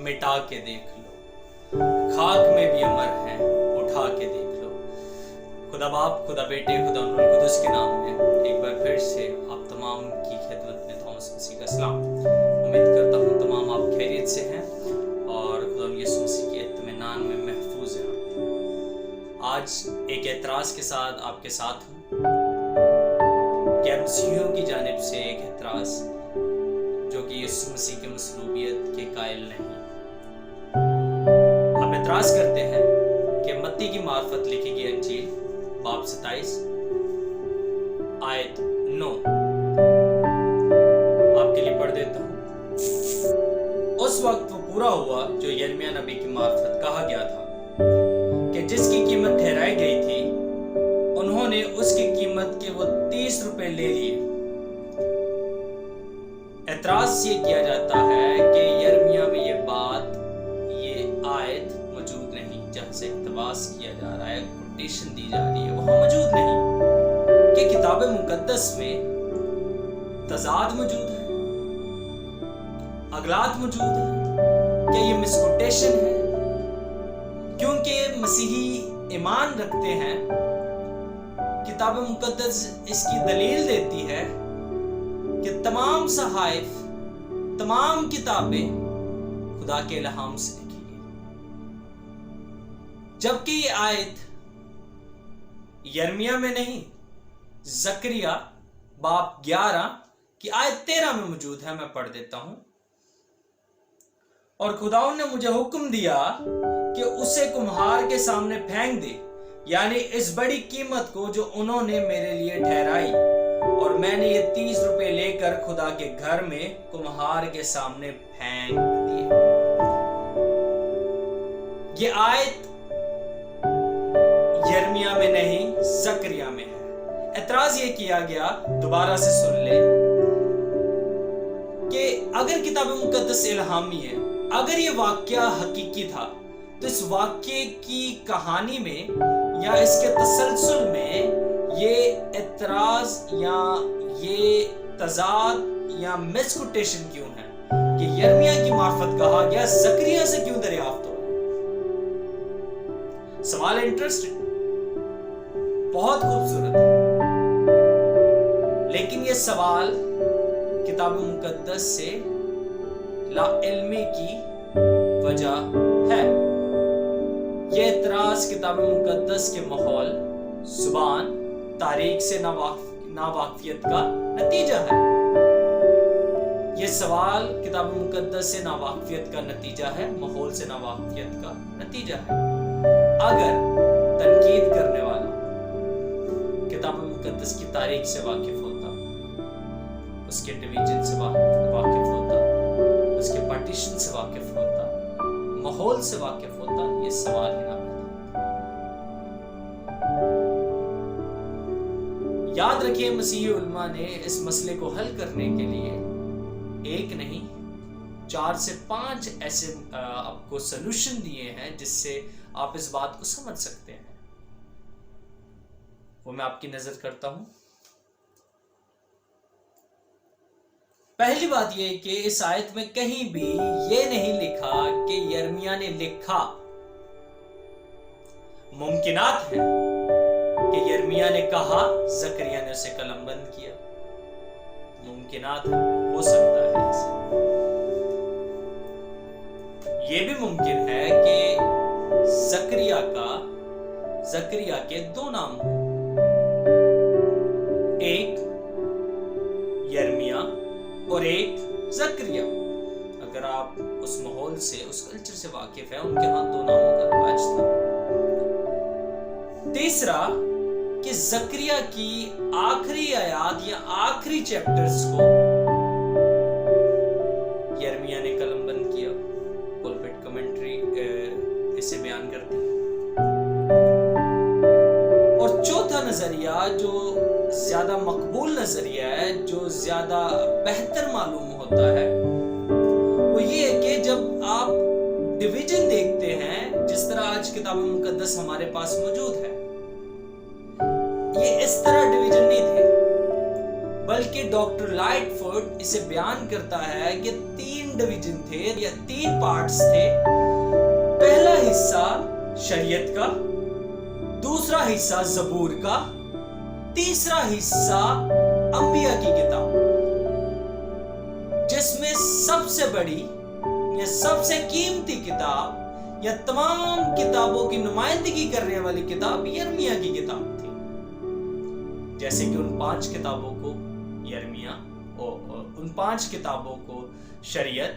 मिटा के देख लो, खाक में भी अमर हैं उठा के देख लो। खुदा बाप, खुदा बेटे, खुदा रूह कुदस के नाम में एक बार फिर से आप तमाम की खिदमत में थॉमस मसीह का सलाम। उम्मीद करता हूँ तमाम आप खैरियत से हैं और खुदा यीशु मसीह के इत्मीनान में महफूज हैं। आज एक एतराज़ के साथ आपके साथ हूँ। गैर मसीहियों की जानिब से एक एतराज़ जो कि यीशु मसीह की मसलूबियत के कायल नहीं। हम एतराज़ करते हैं कि मत्ती की मार्फत लिखी गई अंजील बाब 27 आयत 9 आपके लिए पढ़ देता हूँ। उस वक्त वो पूरा हुआ जो यिर्मयाह नबी की मार्फत कहा गया था कि जिसकी कीमत ठहराई गई थी उन्होंने उसकी कीमत के वो 30 रुपए ले लिए। एतराज ये किया जाता है कि यिर्मयाह में ये आयत मौजूद नहीं, जहां से इक्तबास किया जा रहा है, कोटेशन दी जा रही है, वहां मौजूद नहीं। कि किताब मुकद्दस में तजाद मौजूद है, अगलात मौजूद है, क्या ये मिसकोटेशन है? क्योंकि मसीही ईमान रखते हैं, किताब मुकद्दस इसकी दलील देती है कि तमाम सहाइफ, तमाम किताबें खुदा के इल्हाम से लिखी गई। जबकि ये आयत यिर्मयाह में नहीं, जकरिया बाब 11 की आयत 13 में मौजूद है। मैं पढ़ देता हूं। और खुदावन ने मुझे हुक्म दिया कि उसे कुम्हार के सामने फेंक दे, यानी इस बड़ी कीमत को जो उन्होंने मेरे लिए ठहराई। और मैंने ये 30 रुपए लेकर खुदा के घर में कुम्हार के सामने फेंक दिए। ये आयत यिर्मयाह में नहीं, जकरिया में है। एतराज ये किया गया, दोबारा से सुन ले, कि अगर किताब मुकद्दस इल्हामी है, अगर ये वाकया हकीकी था, तो इस वाक्य की कहानी में या इसके तसलसल में ये एतराज या ये तजाद या मिसकोटेशन क्यों है कि यिर्मयाह की मार्फत कहा गया, जकरिया से क्यों दरियाफ्त हो? सवाल इंटरेस्टिंग, बहुत खूबसूरत है, लेकिन ये सवाल किताब मुकद्दस से लाइल्मी की वजह है। ये एतराज किताब मुकद्दस के माहौल, जुबान, तारीख से नावाकिफियत का नतीजा है। ये सवाल किताब मुकद्दस से नावाकिफियत का नतीजा है, माहौल से नावाकिफियत का नतीजा है। अगर तनकीद करने वाला किताब मुकद्दस की तारीख से वाकिफ होता, उसके डिवीजन से वाकिफ होता, उसके पार्टीशन से वाकिफ होता, माहौल से वाकिफ होता, ये सवाल ही ना पैदा। याद रखिए, मसीही उलमा ने इस मसले को हल करने के लिए एक नहीं 4 से 5 ऐसे आपको सॉल्यूशन दिए हैं जिससे आप इस बात को समझ सकते हैं। वो मैं आपकी नजर करता हूं। पहली बात यह कि इस आयत में कहीं भी ये नहीं लिखा कि यिर्मयाह ने लिखा। मुमकिनात है कि यिर्मयाह ने कहा, जकरिया ने उसे कलमबंद किया। मुमकिनात हो सकता है ऐसे। ये भी मुमकिन है कि जकरिया के 2 नाम हो, एक यिर्मयाह और एक जकरिया। अगर आप उस माहौल से, उस कल्चर से वाकिफ है, उनके हाथ 2 नामों का रिवाज था। तीसरा कि जकरिया की आखिरी आयत या आखिरी चैप्टर्स को यिर्मयाह ने कलमबंद किया। पुलपिट कमेंट्री इसे बयान करती है। और चौथा नजरिया जो ज्यादा मकबूल नजरिया है, जो ज्यादा बेहतर मालूम होता है, वो ये है कि जब आप डिवीजन देखते हैं, जिस तरह आज किताब मुकद्दस हमारे पास मौजूद है, ये इस तरह डिवीजन नहीं थे, बल्कि डॉक्टर लाइटफुट इसे बयान करता है कि 3 डिवीजन थे या 3 पार्ट्स थे। पहला हिस्सा शरीयत का, दूसरा हिस्सा ज़बूर का, तीसरा हिस्सा अंबिया की किताब, जिसमें सबसे बड़ी या सबसे कीमती किताब या तमाम किताबों की नुमाइंदगी करने वाली किताब यिर्मयाह की किताब थी। जैसे कि उन 5 किताबों को यिर्मयाह और उन 5 किताबों को शरीयत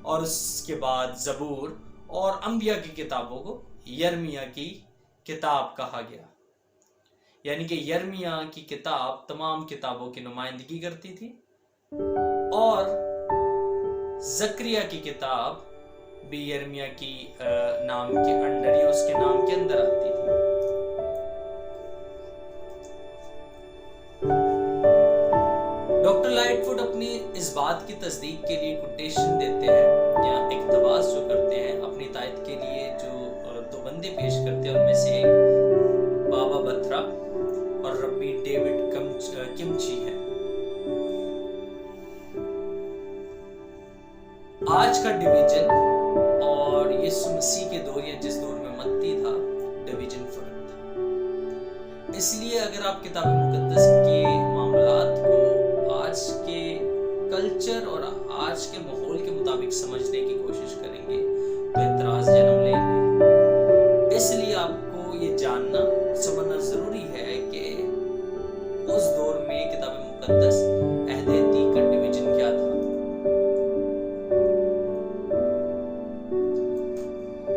और उसके बाद ज़बूर और अंबिया की किताबों को यिर्मयाह की किताब कहा गया। यानी कि यिर्मयाह की किताब तमाम किताबों की नुमाइंदगी करती थी और ज़करिया की किताब भी यिर्मयाह की नाम के अंडर या उसके नाम के अंदर आती थी। डॉक्टर लाइटफुट अपनी इस बात की तस्दीक के लिए कोटेशन देते हैं या इक्तबास जो करते हैं अपनी तायद के लिए, जो 2 बंदे पेश करते हैं। उनमें से एक बाबा बत्रा और रब्बी डेविड किमची है। आज का डिवीजन और यीशु मसीह के दौर या जिस दौर में मत्ती था, डिवीजन फर्क था। इसलिए अगर आप किताब मुकद्दस के मामलात को आज के कल्चर और आज के माहौल के मुताबिक समझने की कोशिश करेंगे तो एतराज जन्म लेंगे। इसलिए आपको ये जानना समझना जरूरी है कि उस दौर में किताब मुकद्दस अहद अतीक का डिवीजन क्या था।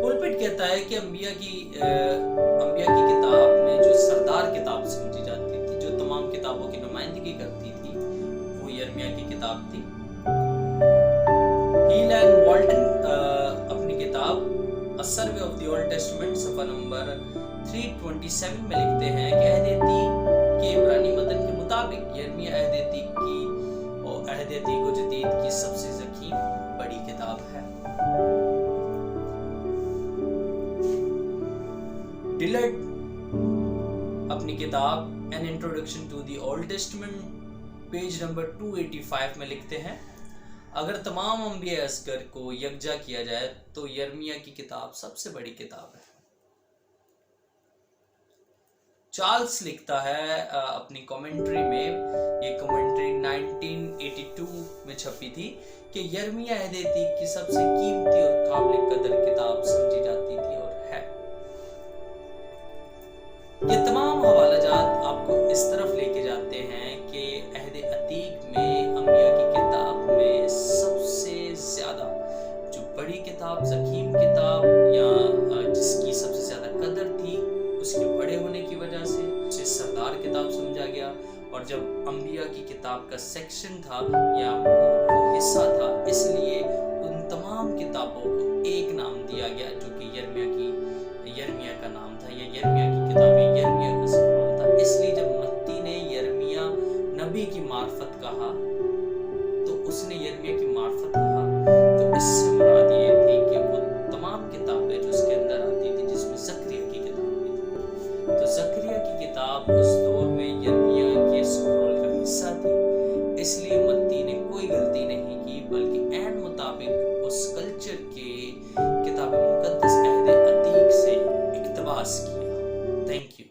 पुलपिट कहता है कि अंबिया की किताब में जो सरदार किताब समझी जाती थी, जो तमाम किताबों की नुमाइंदगी करती थी, वो यिर्मयाह की किताब थी। हील एंड वॉल्टन अपनी किताब a survey of the old Testament सफ़ा नंबर 327 में लिखते हैं कि अहद अतीक के इब्रानी मतन के मुताबिक यिर्मयाह अहद अतीक व जदीद की सबसे ज़कीम बड़ी किताब है। डिलर्ट अपनी किताब an introduction to the old testament page number 285 में लिखते हैं, अगर तमाम अंबिया असगर को यकजा किया जाए तो यिर्मयाह की किताब सबसे बड़ी किताब है। चार्ल्स लिखता है अपनी कमेंट्री में, ये कमेंट्री 1982 में छपी थी, कि यिर्मयाह अहद अतीक की सबसे कीमती और काबिल कदर किताब समझी जाती थी और है। ये तमाम हवालाजात आपको इस तरफ लेके जाते हैं कि अहद अतीक में अंबिया की किताब में सबसे ज्यादा जो बड़ी किताब, ज़कीम किताब या जिसकी सबसे ज्यादा कदर थी, उसके बड़े होने की वजह से उसे सरदार किताब समझा गया। और जब अंबिया की किताब का सेक्शन था या वो हिस्सा था, इसलिए उन तमाम किताबों को एक नाम दिया गया जो कि यिर्मयाह का नाम था या यिर्मयाह की किताबें, यिर्मयाह का स्क्रॉल था। इसलिए जब मत्ती ने यिर्मयाह नबी की मार्फत कहा तो उसने यिर्मयाह की मार्फत कहा, तो इससे मुराद ये थी कि वो तमाम किताबें जो उसके अंदर आती थी, जिसमें ज़करिया की किताब भी थी, तो ज़करिया की किताब उस दौर में यिर्मयाह के स्क्रॉल का हिस्सा थी। इसलिए मत्ती ने कोई गलती नहीं की, बल्कि ऐन मुताबिक उस कल्चर के किताब मुकद्दस अहद अतीक से इक्तबास किया। Thank you.